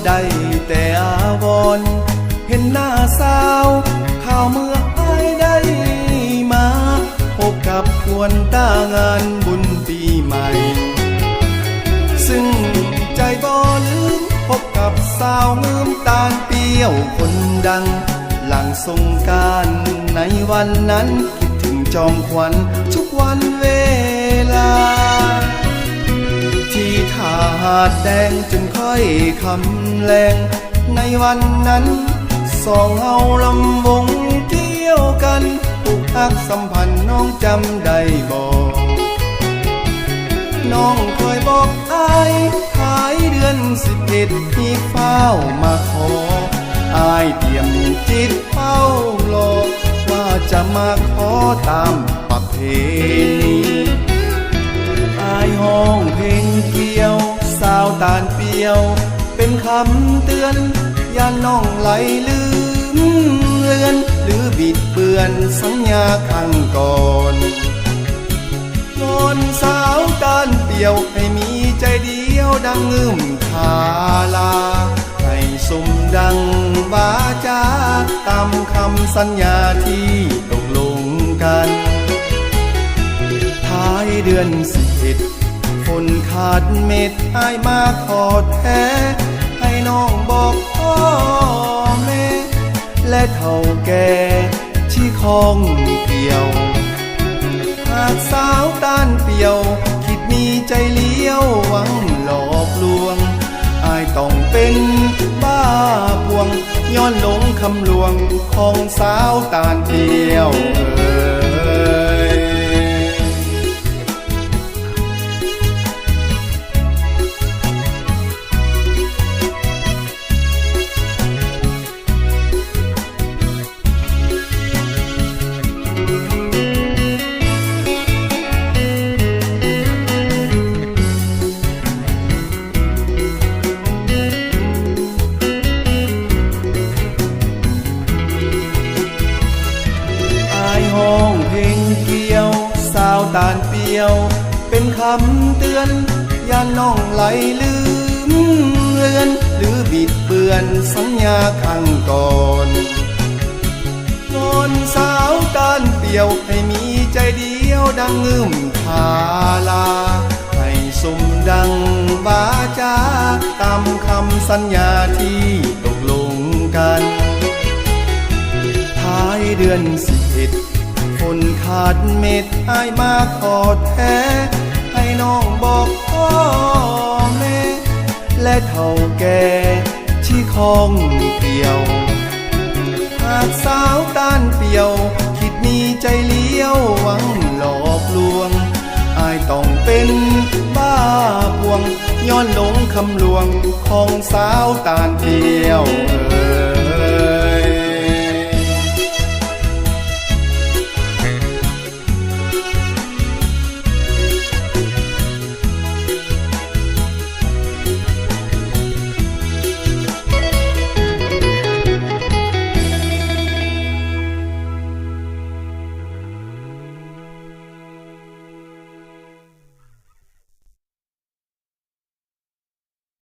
ได้แต่อาวรณ์เห็นหน้าสาวข่าวเมื่อไอ้ได้มาพบกับควนตางานบุญปีใหม่ซึ่งใจบ่ลืมพบกับสาวเมืองตาลเปรี้ยวคนดังหลังสงกรานต์ในวันนั้นคิดถึงจอมขวัญทุกวันเวลาที่ท่าหาดแดงจนค่อยคำแรงในวันนั้นสองเฮาลำวงเกี่ยวกันผูกพักสัมพันธ์น้องจำได้บ่น้องเคยบอกอ้ายท้ายเดือน11ที่เฝ้ามาขออ้ายเตรียมจิตเฝ้ารอว่าจะมาขอตามประเพณีอ้ายห้องเพลงเกี่ยวสาวตาลเปรี้ยวเป็นคำเตือนอย่าน้องไหลลืมเลือนหรือบิดเบือนสัญญาครั้งก่อนวอนสาวตาลเปรี้ยวให้มีใจเดียวดังงึมทาลาให้สมดังวาจาตามคำสัญญาที่ตกลงกันท้ายเดือน11ฝนขาดเม็ดอ้ายมาขอแท้ให้น้องบอกพ่อแม่และเฒ่าแก่ที่คล้องเกี่ยวหากสาวตาลเปรี้ยวคิดมีใจเลี้ยวหวังหลอกลวงอ้ายต้องเป็นบ้าพวงย้อนหลงคำลวงของสาวตาลเปรี้ยวห้องเพลงเกี่ยวสาวตาลเปรี้ยวเป็นคำเตือนอย่าน้องไหลลืมเลือนหรือบิดเบือนสัญญาครั้งก่อนวอนสาวตาลเปรี้ยวให้มีใจเดียวดังงึมทาลาให้สมดังวาจาตามคำสัญญาที่ตกลงกันท้ายเดือน11ฝนขาดเม็ดอ้ายมาขอแท้ให้น้องบอกพ่อแม่และเฒ่าแก่ที่คล้องเกี่ยวหากสาวตาลเปรี้ยวคิดมีใจเลี้ยวหวังหลอกลวงอ้ายต้องเป็นบ้าพวงย้อนหลงคำลวงของสาวตาลเปรี้ยว